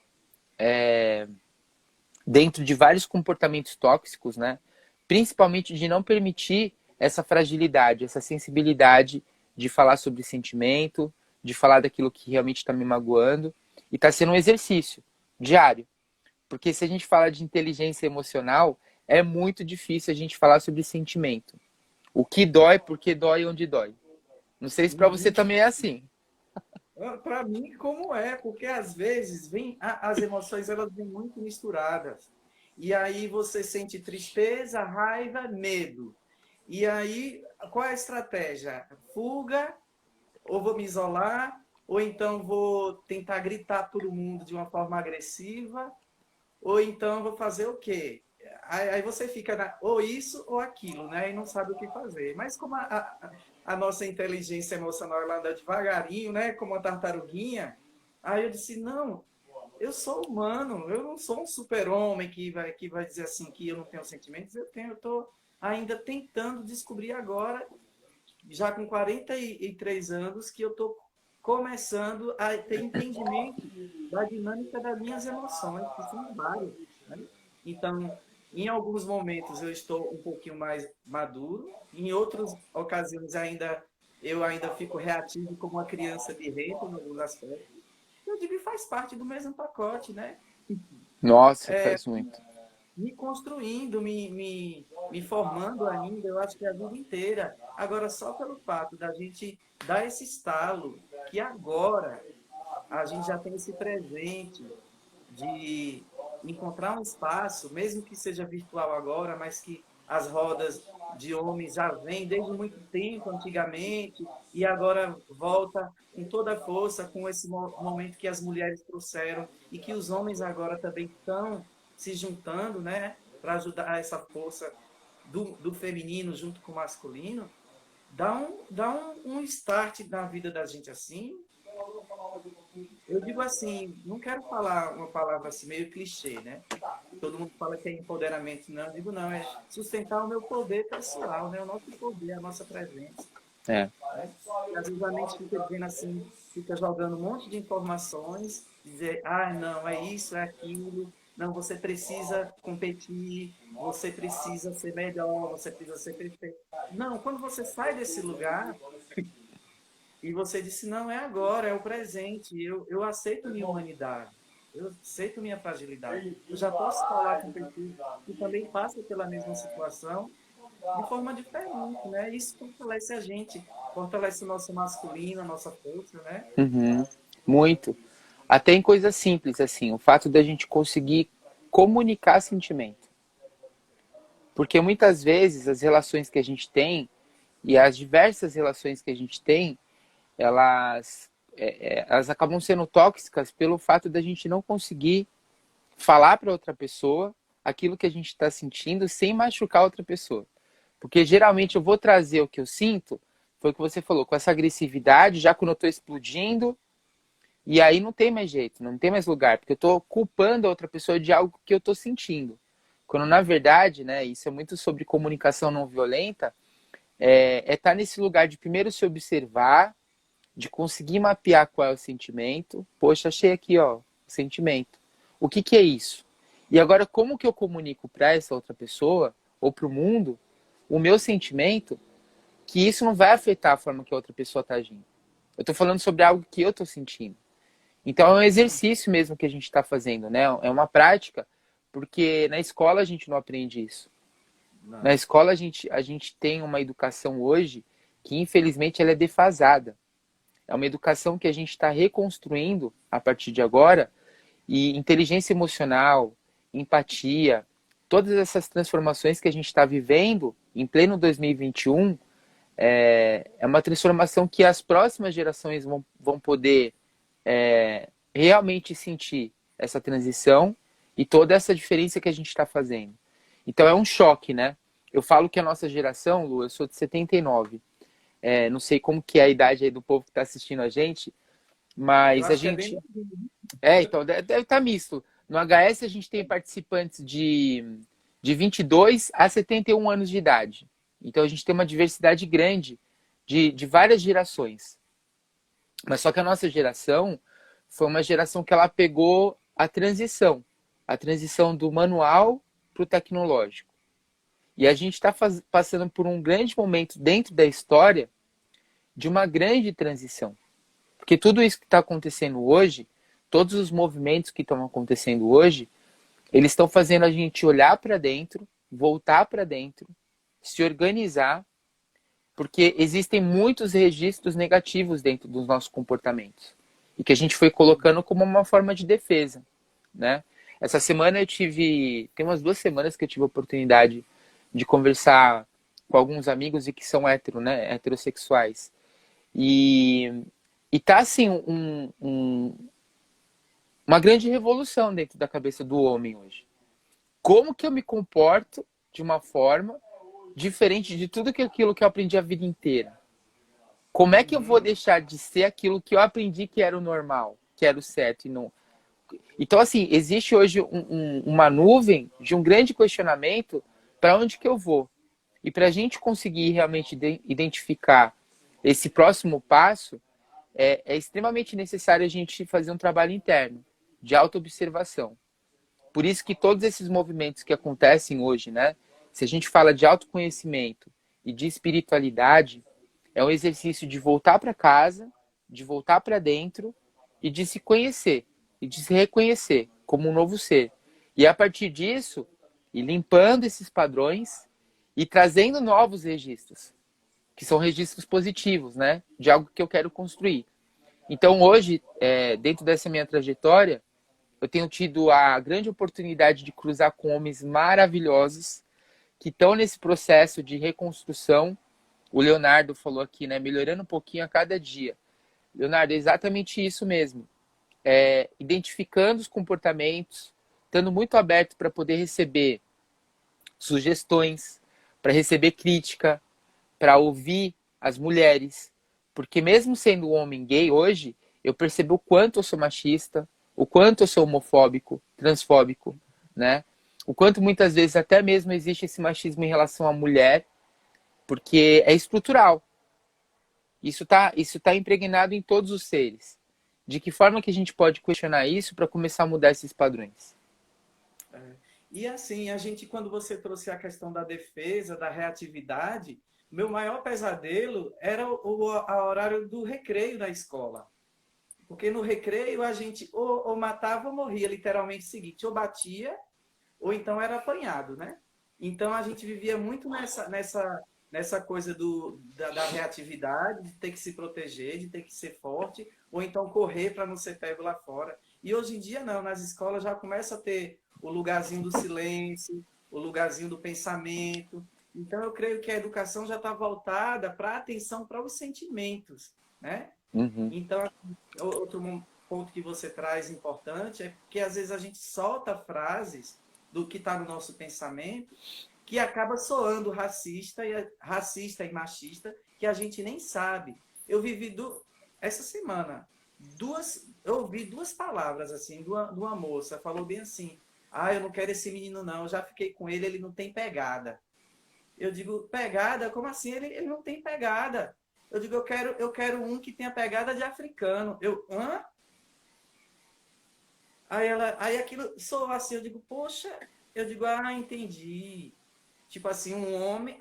dentro de vários comportamentos tóxicos, né? Principalmente de não permitir essa fragilidade, essa sensibilidade de falar sobre sentimento, de falar daquilo que realmente está me magoando. E está sendo um exercício diário. Porque se a gente fala de inteligência emocional, é muito difícil a gente falar sobre sentimento. O que dói, porque dói onde dói. Não sei se para você também é assim. Para mim, como é? Porque às vezes as emoções elas vêm muito misturadas. E aí você sente tristeza, raiva, medo. E aí, qual é a estratégia? Fuga, ou vou me isolar, ou então vou tentar gritar todo mundo de uma forma agressiva, ou então vou fazer o quê? Aí você fica ou isso ou aquilo, né? E não sabe o que fazer. Mas como a nossa inteligência emocional ela anda devagarinho, né? Como uma tartaruguinha, aí eu disse, não, eu sou humano, eu não sou um super-homem que vai dizer assim que eu não tenho sentimentos, eu estou ainda tentando descobrir agora, já com 43 anos, que eu estou começando a ter entendimento da dinâmica das minhas emoções, que são várias, né? Então, em alguns momentos eu estou um pouquinho mais maduro, em outras ocasiões eu ainda fico reativo como uma criança birrenta em alguns aspectos. Eu digo que faz parte do mesmo pacote, né? Nossa, faz muito. Me construindo, me formando ainda, eu acho que a vida inteira. Agora, só pelo fato da gente dar esse estalo, que agora a gente já tem esse presente de encontrar um espaço, mesmo que seja virtual agora, mas que as rodas de homens já vêm desde muito tempo, antigamente, e agora volta com toda a força, com esse momento que as mulheres trouxeram e que os homens agora também estão se juntando, né, para ajudar essa força do feminino junto com o masculino, dá um start na vida da gente assim. Eu digo assim, não quero falar uma palavra assim meio clichê, né? Todo mundo fala que é empoderamento, não. Eu digo não, é sustentar o meu poder pessoal, né? O nosso poder, a nossa presença. É. Né? E às vezes a mente fica dizendo assim, fica jogando um monte de informações, dizer, ah, não, é isso, é aquilo, não, você precisa competir, você precisa ser melhor, você precisa ser perfeito. Não, quando você sai desse lugar, e você disse, não, é agora, é o presente. Eu aceito minha humanidade. Eu aceito minha fragilidade. Eu já posso falar com pessoas que também passam pela mesma situação de forma diferente, né? Isso fortalece a gente, fortalece o nosso masculino, a nossa força, né? Uhum. Muito. Até em coisas simples, assim, o fato da gente conseguir comunicar sentimento. Porque muitas vezes as relações que a gente tem, e as diversas relações que a gente tem, elas acabam sendo tóxicas pelo fato da gente não conseguir falar para outra pessoa aquilo que a gente está sentindo sem machucar outra pessoa. Porque geralmente eu vou trazer o que eu sinto, foi o que você falou, com essa agressividade, já quando eu estou explodindo, e aí não tem mais jeito, não tem mais lugar, porque eu estou culpando a outra pessoa de algo que eu estou sentindo. Quando na verdade, né, isso é muito sobre comunicação não violenta, é estar nesse lugar de primeiro se observar, de conseguir mapear qual é o sentimento. Poxa, achei aqui, ó, o sentimento. O que que é isso? E agora, como que eu comunico para essa outra pessoa, ou para o mundo, o meu sentimento, que isso não vai afetar a forma que a outra pessoa está agindo. Eu estou falando sobre algo que eu estou sentindo. Então é um exercício mesmo que a gente está fazendo, né? É uma prática, porque na escola a gente não aprende isso. Na Não. escola a gente tem uma educação hoje que infelizmente ela é defasada. É uma educação que a gente está reconstruindo a partir de agora, e inteligência emocional, empatia, todas essas transformações que a gente está vivendo em pleno 2021, é uma transformação que as próximas gerações vão poder realmente sentir essa transição e toda essa diferença que a gente está fazendo. Então é um choque, né? Eu falo que a nossa geração, Lu, eu sou de 79. Não sei como que é a idade aí do povo que está assistindo a gente, Eu mas a acho que é bem gente. novinho. Então, deve estar misto. No HS a gente tem participantes de 22 a 71 anos de idade. Então a gente tem uma diversidade grande de várias gerações. Mas só que a nossa geração foi uma geração que ela pegou a transição do manual para o tecnológico. E a gente está passando por um grande momento dentro da história de uma grande transição. Porque tudo isso que está acontecendo hoje, todos os movimentos que estão acontecendo hoje, eles estão fazendo a gente olhar para dentro, voltar para dentro, se organizar, porque existem muitos registros negativos dentro dos nossos comportamentos e que a gente foi colocando como uma forma de defesa, né? Essa semana tem umas 2 semanas que eu tive a oportunidade de conversar com alguns amigos e que são heterossexuais. E, e tá assim uma grande revolução dentro da cabeça do homem hoje. Como que eu me comporto de uma forma diferente de tudo aquilo que eu aprendi a vida inteira? Como é que eu vou Uhum. deixar de ser aquilo que eu aprendi que era o normal, que era o certo e não? Então, assim, existe hoje uma nuvem de um grande questionamento para onde que eu vou. E para a gente conseguir realmente identificar esse próximo passo, é extremamente necessário a gente fazer um trabalho interno, de autoobservação. Por isso que todos esses movimentos que acontecem hoje, né? Se a gente fala de autoconhecimento e de espiritualidade, é um exercício de voltar para casa, de voltar para dentro e de se conhecer e de se reconhecer como um novo ser. E a partir disso, ir limpando esses padrões e trazendo novos registros, que são registros positivos, né? De algo que eu quero construir. Então, hoje, dentro dessa minha trajetória, eu tenho tido a grande oportunidade de cruzar com homens maravilhosos que estão nesse processo de reconstrução. O Leonardo falou aqui, né? Melhorando um pouquinho a cada dia. Leonardo, é exatamente isso mesmo. Identificando os comportamentos, estando muito aberto para poder receber sugestões, para receber crítica, para ouvir as mulheres. Porque mesmo sendo um homem gay hoje, eu percebo o quanto eu sou machista, o quanto eu sou homofóbico, transfóbico, né? O quanto muitas vezes até mesmo existe esse machismo em relação à mulher, porque é estrutural. Isso tá impregnado em todos os seres. De que forma que a gente pode questionar isso para começar a mudar esses padrões? É. E assim, a gente, quando você trouxe a questão da defesa, da reatividade, meu maior pesadelo era a horário do recreio na escola. Porque no recreio a gente ou matava ou morria, literalmente o seguinte, ou batia, ou então era apanhado, né? Então a gente vivia muito nessa coisa da reatividade, de ter que se proteger, de ter que ser forte, ou então correr para não ser pego lá fora. E hoje em dia não, nas escolas já começa a ter o lugarzinho do silêncio, o lugarzinho do pensamento. Então eu creio que a educação já está voltada para a atenção para os sentimentos, né? Uhum. Então, outro ponto que você traz importante é que às vezes a gente solta frases do que está no nosso pensamento que acaba soando racista e machista que a gente nem sabe. Eu vivi essa semana eu ouvi duas palavras assim de uma moça falou bem assim: ah, eu não quero esse menino não, eu já fiquei com ele, ele não tem pegada. Eu digo, pegada? Como assim? Ele não tem pegada. Eu digo, eu quero um que tenha pegada de africano. Eu, hã? Aí aquilo soou assim, eu digo, poxa, eu digo, ah, entendi. Tipo assim, um homem,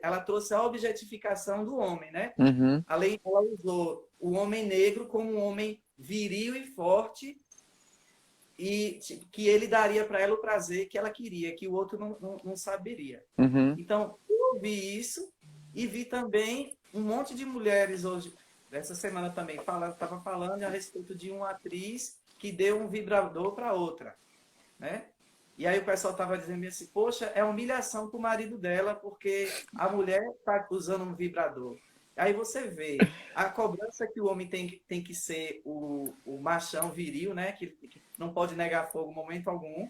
ela trouxe a objetificação do homem, né? Uhum. Além, ela usou o homem negro como um homem viril e forte e que ele daria para ela o prazer que ela queria, que o outro não saberia. Uhum. Então, eu vi isso e vi também um monte de mulheres hoje, essa semana também, estava falando a respeito de uma atriz que deu um vibrador para outra, né? E aí o pessoal estava dizendo assim, poxa, é humilhação para o marido dela, porque a mulher está usando um vibrador. Aí você vê a cobrança que o homem tem que ser o machão viril, né? Que não pode negar fogo em momento algum,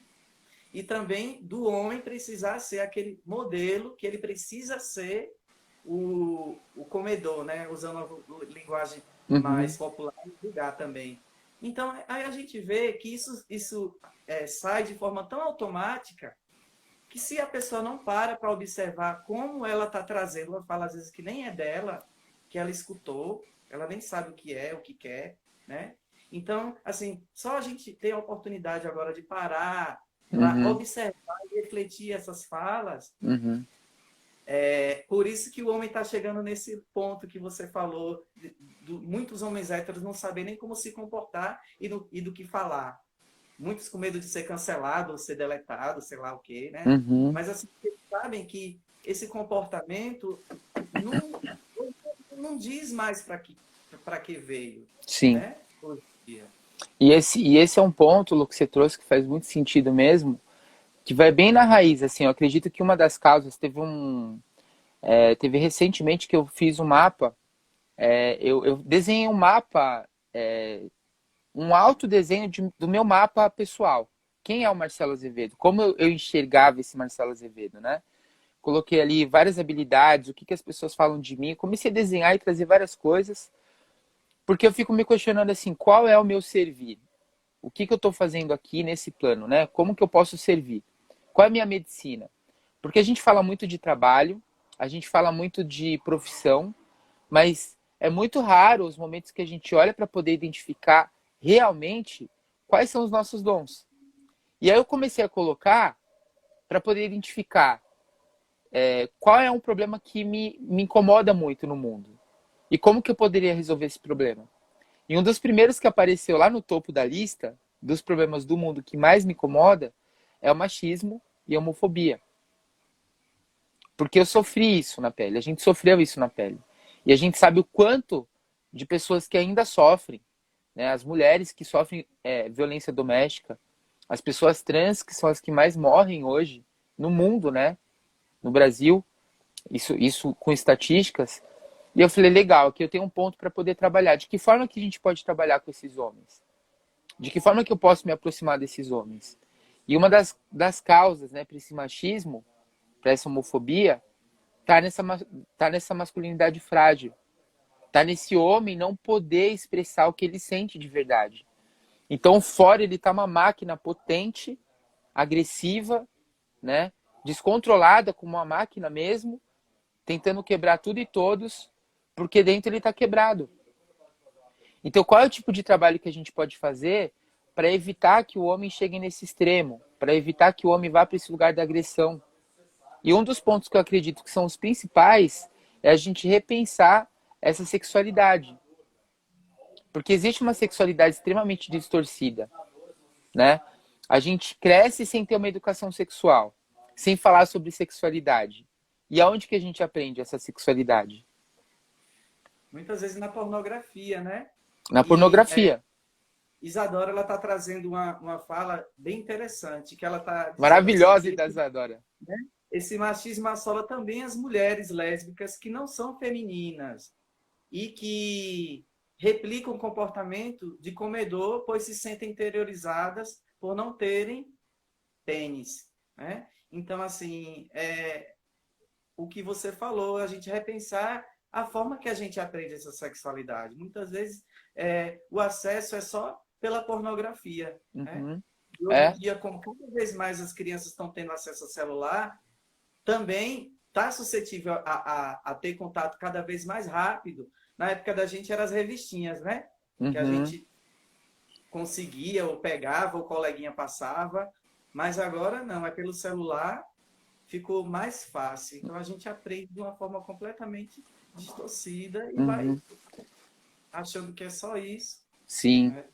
e também do homem precisar ser aquele modelo que ele precisa ser o comedor, né? Usando a linguagem Uhum. mais popular e vulgar também. Então, aí a gente vê que isso sai de forma tão automática que se a pessoa não para observar como ela está trazendo, ela fala às vezes que nem é dela, que ela escutou, ela nem sabe o que quer, né? Então, assim, só a gente ter a oportunidade agora de parar para Uhum. observar e refletir essas falas. Uhum. É por isso que o homem está chegando nesse ponto que você falou, muitos homens héteros não sabem nem como se comportar e do que falar. Muitos com medo de ser cancelado ou ser deletado, sei lá o quê, né? Uhum. Mas assim, eles sabem que esse comportamento não, não diz mais para que veio, Sim. né? Hoje em dia. E esse é um ponto, Lu, que você trouxe que faz muito sentido mesmo, que vai bem na raiz, assim, eu acredito que uma das causas, teve recentemente que eu fiz um mapa, eu desenhei um mapa, um autodesenho do meu mapa pessoal. Quem é o Marcelo Azevedo? Como eu enxergava esse Marcelo Azevedo, né? Coloquei ali várias habilidades, o que as pessoas falam de mim, comecei a desenhar e trazer várias coisas, porque eu fico me questionando assim, qual é o meu servir? O que eu estou fazendo aqui nesse plano, né? Como que eu posso servir? Qual é a minha medicina? Porque a gente fala muito de trabalho, a gente fala muito de profissão, mas é muito raro os momentos que a gente olha para poder identificar realmente quais são os nossos dons. E aí eu comecei a colocar para poder identificar qual é um problema que me incomoda muito no mundo e como que eu poderia resolver esse problema. E um dos primeiros que apareceu lá no topo da lista dos problemas do mundo que mais me incomoda é o machismo e a homofobia. Porque eu sofri isso na pele, a gente sofreu isso na pele. E a gente sabe o quanto de pessoas que ainda sofrem, né? As mulheres que sofrem violência doméstica, as pessoas trans que são as que mais morrem hoje no mundo, né? No Brasil, isso com estatísticas. E eu falei, legal, aqui eu tenho um ponto para poder trabalhar. De que forma que a gente pode trabalhar com esses homens? De que forma que eu posso me aproximar desses homens? E uma das causas, né, para esse machismo, para essa homofobia, tá nessa masculinidade frágil. Tá nesse homem não poder expressar o que ele sente de verdade. Então, fora ele tá uma máquina potente, agressiva, né, descontrolada como uma máquina mesmo, tentando quebrar tudo e todos, porque dentro ele tá quebrado. Então, qual é o tipo de trabalho que a gente pode fazer para evitar que o homem chegue nesse extremo, para evitar que o homem vá para esse lugar da agressão? E um dos pontos que eu acredito que são os principais é a gente repensar essa sexualidade. Porque existe uma sexualidade extremamente distorcida, né? A gente cresce sem ter uma educação sexual. sem falar sobre sexualidade. E aonde que a gente aprende essa sexualidade? Muitas vezes na pornografia, né? Na E pornografia. Isadora, ela está trazendo uma fala bem interessante, que ela está dizendo assim, Maravilhosa, que Isadora. esse machismo assola também as mulheres lésbicas que não são femininas e que replicam o comportamento de comedor, pois se sentem interiorizadas por não terem pênis, né? Então, assim, o que você falou, a gente repensar a forma que a gente aprende essa sexualidade. Muitas vezes o acesso é só pela pornografia, né? Uhum. E hoje em É. dia, como cada vez mais as crianças estão tendo acesso ao celular, também está suscetível a ter contato cada vez mais rápido. Na época da gente eram as revistinhas, né? Que a Uhum. gente conseguia, ou pegava, o coleguinha passava. Mas agora não, é pelo celular, ficou mais fácil. Então a gente aprende de uma forma completamente distorcida e vai Uhum. achando que é só isso, Sim. né?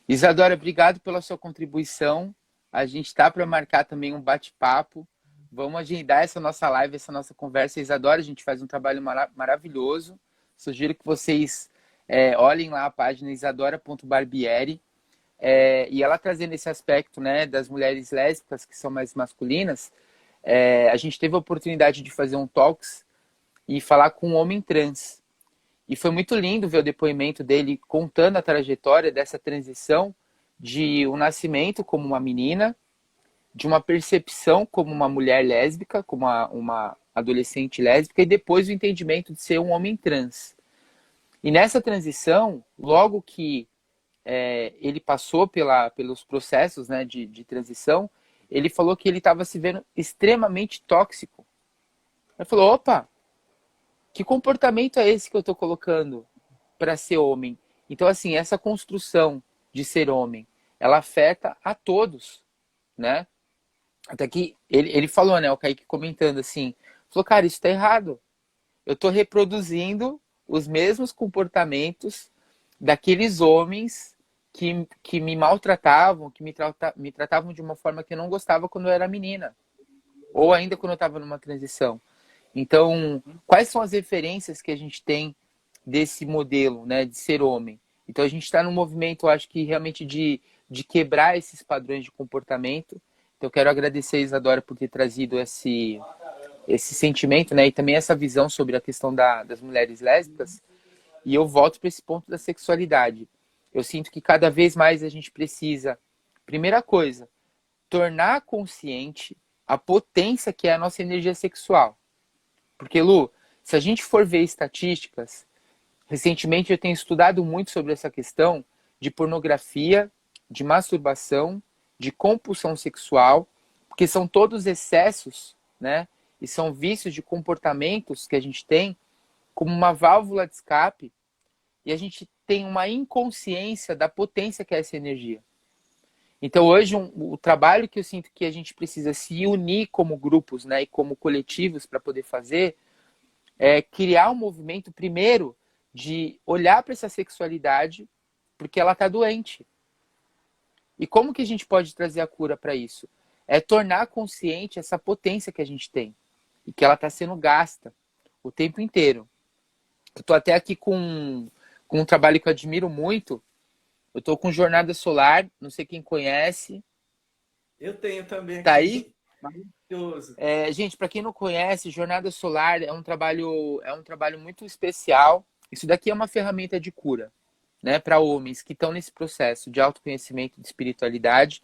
Isadora, obrigado pela sua contribuição. A gente está para marcar também um bate-papo. Vamos agendar essa nossa live, essa nossa conversa. Isadora, a gente faz um trabalho maravilhoso. Sugiro que vocês olhem lá a página isadora.barbieri. E ela trazendo esse aspecto, né, das mulheres lésbicas que são mais masculinas. A gente teve a oportunidade de fazer um talks e falar com um homem trans. E foi muito lindo ver o depoimento dele contando a trajetória dessa transição de um nascimento como uma menina, de uma percepção como uma mulher lésbica, como uma adolescente lésbica, e depois o entendimento de ser um homem trans. E nessa transição, logo que ele passou pelos processos, né, de transição, ele falou que ele estava se vendo extremamente tóxico. Ele falou, opa, que comportamento é esse que eu estou colocando para ser homem? Então, assim, essa construção de ser homem, ela afeta a todos, né? Até que ele falou, né, o Kaique comentando assim, falou, cara, isso tá errado. Eu estou reproduzindo os mesmos comportamentos daqueles homens que me maltratavam, que me tratavam de uma forma que eu não gostava quando eu era menina. Ou ainda quando eu estava numa transição. Então, quais são as referências que a gente tem desse modelo, né, de ser homem? Então, a gente está num movimento, eu acho que realmente de quebrar esses padrões de comportamento. Então, eu quero agradecer a Isadora por ter trazido esse sentimento, né, e também essa visão sobre a questão das mulheres lésbicas. E eu volto para esse ponto da sexualidade. Eu sinto que cada vez mais a gente precisa, primeira coisa, tornar consciente a potência que é a nossa energia sexual. Porque, Lu, se a gente for ver estatísticas, recentemente eu tenho estudado muito sobre essa questão de pornografia, de masturbação, de compulsão sexual, porque são todos excessos, né? E são vícios de comportamentos que a gente tem como uma válvula de escape e a gente tem uma inconsciência da potência que é essa energia. Então, hoje, o trabalho que eu sinto que a gente precisa se unir como grupos, né, e como coletivos para poder fazer é criar um movimento, primeiro, de olhar para essa sexualidade, porque ela está doente. E como que a gente pode trazer a cura para isso? É tornar consciente essa potência que a gente tem e que ela está sendo gasta o tempo inteiro. Eu estou até aqui com um trabalho que eu admiro muito. Eu estou com Jornada Solar, não sei quem conhece. Eu tenho também Tá aí? aqui, maravilhoso. Gente, para quem não conhece, Jornada Solar é um trabalho muito especial. Isso daqui é uma ferramenta de cura, né, para homens que estão nesse processo de autoconhecimento, de espiritualidade,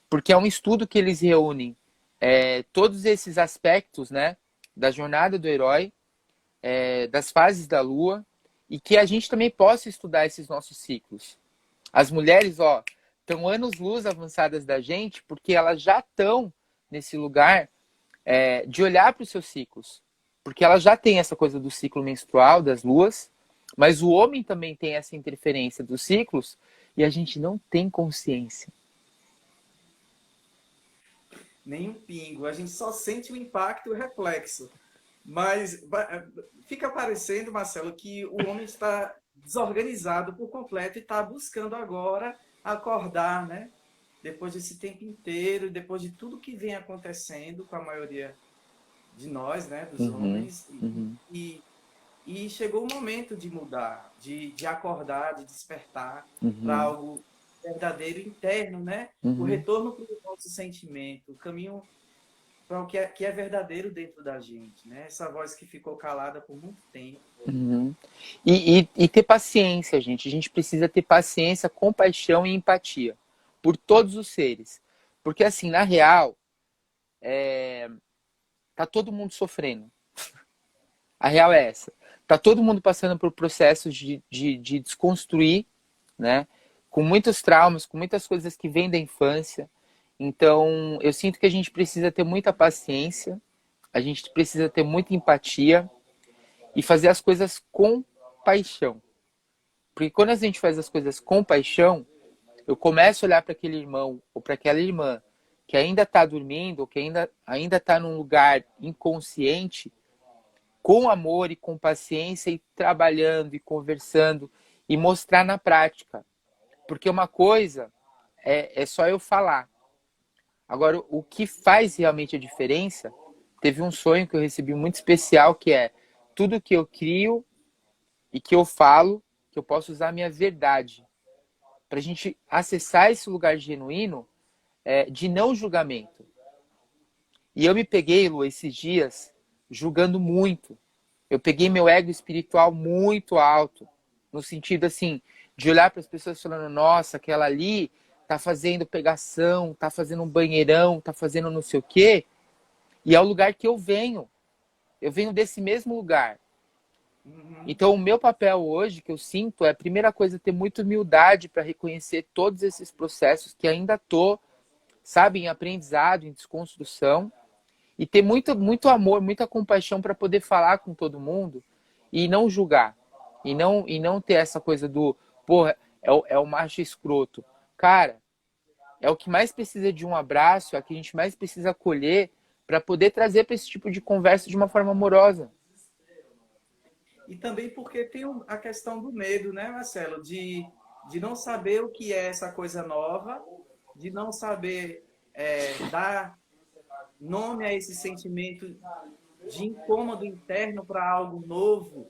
porque é um estudo que eles reúnem todos esses aspectos, né, da jornada do herói, das fases da Lua, e que a gente também possa estudar esses nossos ciclos. As mulheres, ó, estão anos-luz avançadas da gente, porque elas já estão nesse lugar de olhar para os seus ciclos. Porque elas já têm essa coisa do ciclo menstrual, das luas, mas o homem também tem essa interferência dos ciclos e a gente não tem consciência. Nem um pingo. A gente só sente o impacto e o reflexo. Mas fica parecendo, Marcelo, que o homem está desorganizado por completo e está buscando agora acordar, né? depois desse tempo inteiro, depois de tudo que vem acontecendo com a maioria de nós, né, dos Uhum, homens, uhum, e chegou o momento de mudar, de acordar, de despertar para uhum, algo verdadeiro interno, né? O uhum, retorno para o nosso sentimento, o caminho para o que é verdadeiro dentro da gente, né? Essa voz que ficou calada por muito tempo. uhum. E ter paciência, gente. A gente precisa ter paciência, compaixão e empatia por todos os seres. Porque, assim, na real, tá todo mundo sofrendo. A real é essa. Tá todo mundo passando por processos de desconstruir, né? Com muitos traumas, com muitas coisas que vêm da infância. Então, eu sinto que a gente precisa ter muita paciência, a gente precisa ter muita empatia e fazer as coisas com paixão. Porque quando a gente faz as coisas com paixão, eu começo a olhar para aquele irmão ou para aquela irmã que ainda está dormindo, ou que ainda está num lugar inconsciente, com amor e com paciência e trabalhando e conversando e mostrar na prática. Porque uma coisa é só eu falar. Agora, o que faz realmente a diferença, teve um sonho que eu recebi muito especial, que é tudo que eu crio e que eu falo, que eu posso usar a minha verdade. Para a gente acessar esse lugar genuíno de não julgamento. E eu me peguei, Lu, esses dias, julgando muito. Eu peguei meu ego espiritual muito alto, no sentido assim, de olhar para as pessoas falando, nossa, aquela ali tá fazendo pegação, tá fazendo um banheirão, tá fazendo não sei o quê. E é o lugar que eu venho. Eu venho desse mesmo lugar. Uhum. Então, o meu papel hoje, que eu sinto, é a primeira coisa, ter muita humildade para reconhecer todos esses processos que ainda tô, sabe, em aprendizado, em desconstrução, e ter muito, muito amor, muita compaixão para poder falar com todo mundo e não julgar. E não ter essa coisa do, porra, é o macho escroto. Cara, é o que mais precisa de um abraço, é o que a gente mais precisa acolher para poder trazer para esse tipo de conversa de uma forma amorosa. E também porque tem a questão do medo, né, Marcelo? De não saber o que é essa coisa nova, de não saber dar nome a esse sentimento de incômodo interno para algo novo,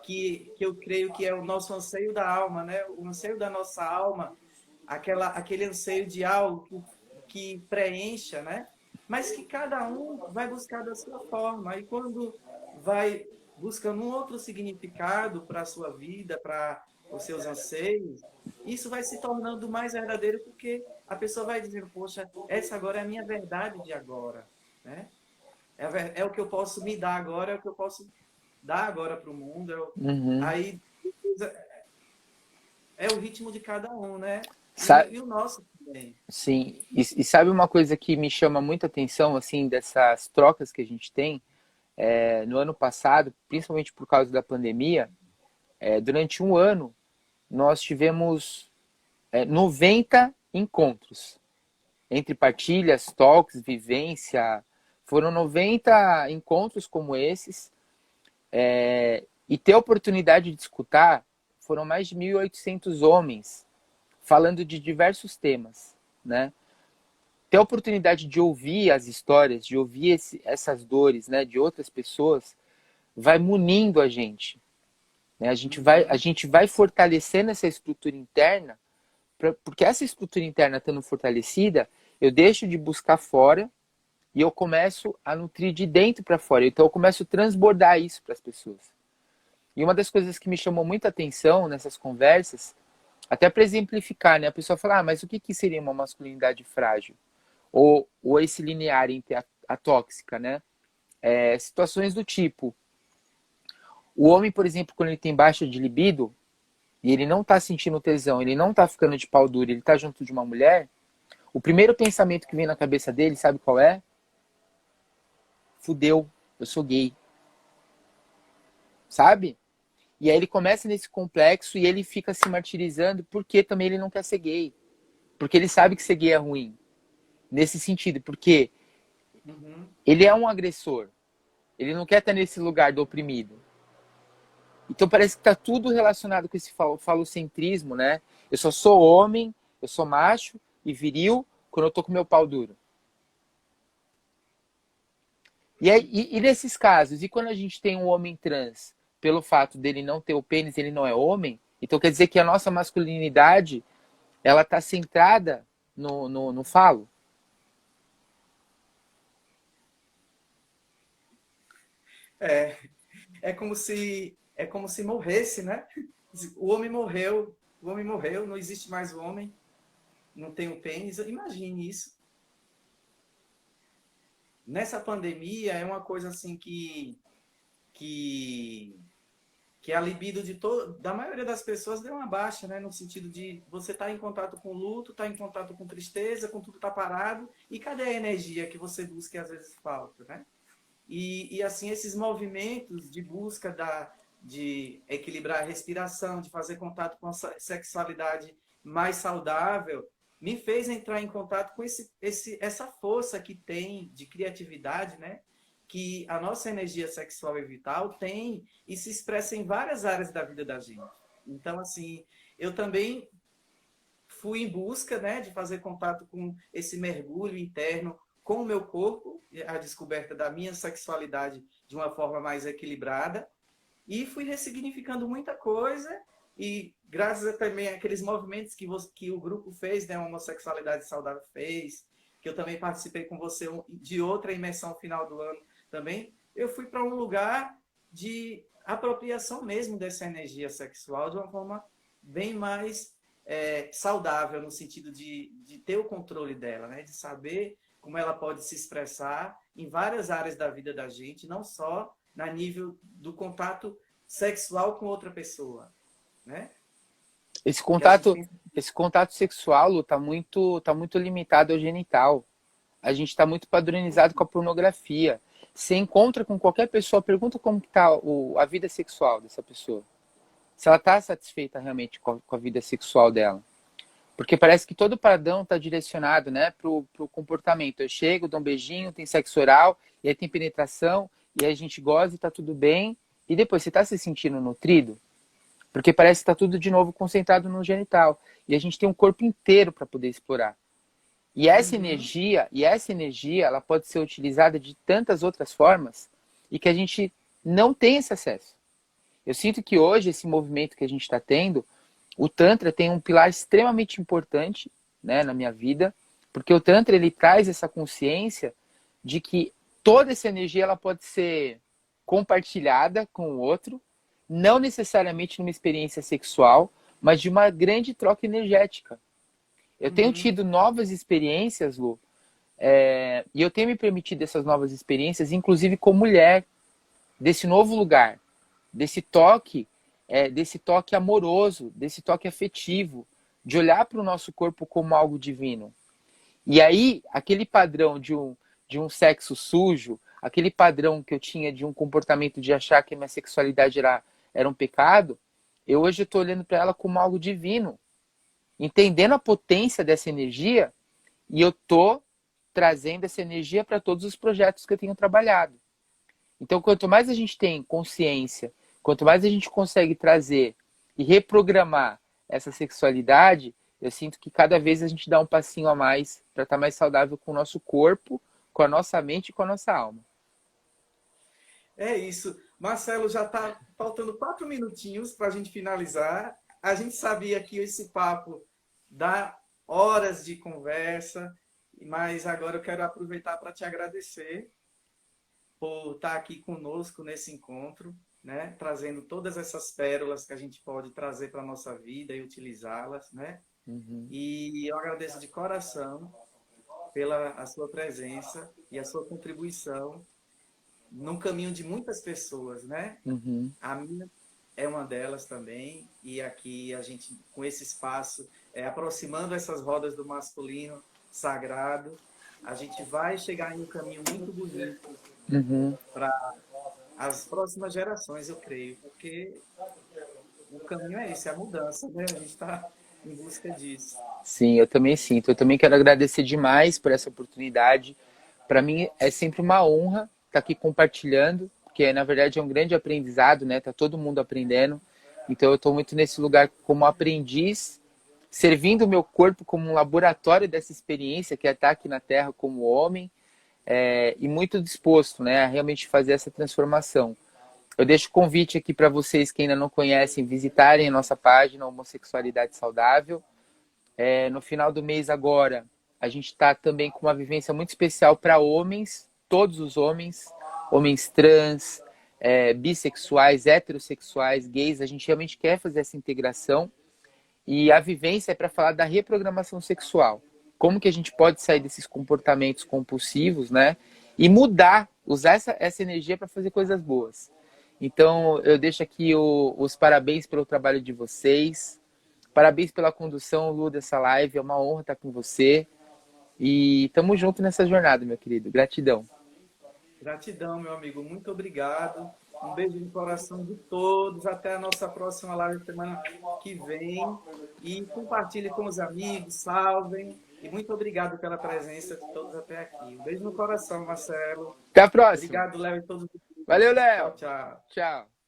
que eu creio que é o nosso anseio da alma, né? O anseio da nossa alma, aquele anseio de algo que preencha, né? Mas que cada um vai buscar da sua forma. E quando vai buscando um outro significado para a sua vida, para os seus anseios, isso vai se tornando mais verdadeiro porque a pessoa vai dizendo, poxa, essa agora é a minha verdade de agora, né? É o que eu posso me dar agora, é o que eu posso dar agora para o mundo. Uhum. Aí é o ritmo de cada um, né? Sa E o nosso também. Sim, e sabe uma coisa que me chama muita atenção, assim, dessas trocas que a gente tem? No ano passado, principalmente por causa da pandemia, durante um ano, nós tivemos 90 encontros entre partilhas, talks, vivência. Foram 90 encontros como esses. E ter a oportunidade de escutar, foram mais de 1.800 homens falando de diversos temas, né? Ter a oportunidade de ouvir as histórias, de ouvir essas dores, né, de outras pessoas, vai munindo a gente, né? A Uhum. gente vai fortalecendo essa estrutura interna, porque essa estrutura interna estando fortalecida, eu deixo de buscar fora e eu começo a nutrir de dentro para fora. Então eu começo a transbordar isso para as pessoas. E uma das coisas que me chamou muita atenção nessas conversas, até para exemplificar, né? A pessoa fala, mas o que, que seria uma masculinidade frágil? Ou esse linear entre a tóxica, né? Situações do tipo, o homem, por exemplo, quando ele tem baixa de libido, e ele não tá sentindo tesão, ele não tá ficando de pau duro, ele tá junto de uma mulher, o primeiro pensamento que vem na cabeça dele, sabe qual é? Fudeu, eu sou gay. Sabe? E aí ele começa nesse complexo e ele fica se martirizando porque também ele não quer ser gay. Porque ele sabe que ser gay é ruim. Nesse sentido, porque Uhum. ele é um agressor. Ele não quer estar nesse lugar do oprimido. Então parece que está tudo relacionado com esse falocentrismo, né? Eu só sou homem, eu sou macho e viril, quando eu tô com meu pau duro? E nesses casos, e quando a gente tem um homem trans, pelo fato dele não ter o pênis, ele não é homem, então quer dizer que a nossa masculinidade, ela tá centrada no falo? É, é como se morresse, né? O homem morreu, não existe mais o homem, não tem o pênis. Imagine isso. Nessa pandemia é uma coisa assim que que a libido da maioria das pessoas deu uma baixa, né? No sentido de você estar em contato com luto, estar em contato com tristeza, com tudo tá parado, e cadê a energia que você busca e às vezes falta, né? E assim, esses movimentos de busca de equilibrar a respiração, de fazer contato com a sexualidade mais saudável, me fez entrar em contato com essa força que tem de criatividade, né? Que a nossa energia sexual e vital tem e se expressa em várias áreas da vida da gente. Então, assim, eu também fui em busca, né, de fazer contato com esse mergulho interno com o meu corpo, a descoberta da minha sexualidade de uma forma mais equilibrada, e fui ressignificando muita coisa, e graças a também aqueles movimentos que o grupo fez, né, a Homossexualidade Saudável fez, que eu também participei com você de outra imersão final do ano também, eu fui para um lugar de apropriação mesmo dessa energia sexual de uma forma bem mais saudável, no sentido de ter o controle dela, né? De saber como ela pode se expressar em várias áreas da vida da gente, não só na nível do contato sexual com outra pessoa, né? Esse Que a gente contato, pensa... esse contato sexual, Lu, tá muito limitado ao genital. A gente está muito padronizado com a pornografia. Você encontra com qualquer pessoa, pergunta como que tá a vida sexual dessa pessoa. Se ela está satisfeita realmente com a vida sexual dela. Porque parece que todo padrão está direcionado, né, pro comportamento. Eu chego, dou um beijinho, tem sexo oral, e aí tem penetração, e aí a gente goza e tá tudo bem. E depois, você está se sentindo nutrido? Porque parece que está tudo de novo concentrado no genital. E a gente tem um corpo inteiro para poder explorar. Uhum. E essa energia, ela pode ser utilizada de tantas outras formas e que a gente não tem esse acesso. Eu sinto que hoje esse movimento que a gente está tendo, o Tantra tem um pilar extremamente importante, né, na minha vida, porque o Tantra ele traz essa consciência de que toda essa energia ela pode ser compartilhada com o outro, não necessariamente numa experiência sexual, mas de uma grande troca energética. Eu tenho Uhum. tido novas experiências, Lu, e eu tenho me permitido essas novas experiências, inclusive com mulher, desse novo lugar, desse toque amoroso, desse toque afetivo, de olhar para o nosso corpo como algo divino. E aí, aquele padrão de um sexo sujo, aquele padrão que eu tinha de um comportamento de achar que a minha sexualidade era um pecado, eu hoje estou olhando para ela como algo divino, entendendo a potência dessa energia, e eu estou trazendo essa energia para todos os projetos que eu tenho trabalhado. Então, quanto mais a gente tem consciência, quanto mais a gente consegue trazer e reprogramar essa sexualidade, eu sinto que cada vez a gente dá um passinho a mais para estar mais saudável com o nosso corpo, com a nossa mente e com a nossa alma. É isso. Marcelo, já está faltando 4 minutinhos para a gente finalizar. A gente sabia que esse papo dá horas de conversa, mas agora eu quero aproveitar para te agradecer por estar aqui conosco nesse encontro, né? Trazendo todas essas pérolas que a gente pode trazer para a nossa vida e utilizá-las, né? Uhum, E eu agradeço de coração pela a sua presença e a sua contribuição no caminho de muitas pessoas, né? uhum. A minha é uma delas também, e aqui a gente, com esse espaço, aproximando essas rodas do masculino sagrado, a gente vai chegar em um caminho muito bonito Uhum. para as próximas gerações, eu creio, porque o caminho é esse, é a mudança, né? A gente está em busca disso. Sim, eu também sinto. Eu também quero agradecer demais por essa oportunidade. Para mim é sempre uma honra estar aqui compartilhando, porque na verdade é um grande aprendizado, né? Tá todo mundo aprendendo. Então eu estou muito nesse lugar como aprendiz servindo o meu corpo como um laboratório dessa experiência que é estar aqui na Terra como homem, e muito disposto, né, a realmente fazer essa transformação. Eu deixo o convite aqui para vocês que ainda não conhecem, visitarem a nossa página Homossexualidade Saudável. No final do mês agora, a gente está também com uma vivência muito especial para homens, todos os homens, homens trans, bissexuais, heterossexuais, gays. A gente realmente quer fazer essa integração. E a vivência é para falar da reprogramação sexual. Como que a gente pode sair desses comportamentos compulsivos, né? E mudar, usar essa energia para fazer coisas boas. Então, eu deixo aqui os parabéns pelo trabalho de vocês. Parabéns pela condução, Lu, dessa live. É uma honra estar com você. E tamo junto nessa jornada, meu querido. Gratidão. Gratidão, meu amigo. Muito obrigado. Um beijo no coração de todos. Até a nossa próxima live semana que vem. E compartilhe com os amigos, salvem. E muito obrigado pela presença de todos até aqui. Um beijo no coração, Marcelo. Até a próxima. Obrigado, Léo, e todos. Valeu, Léo. Tchau, tchau. Tchau.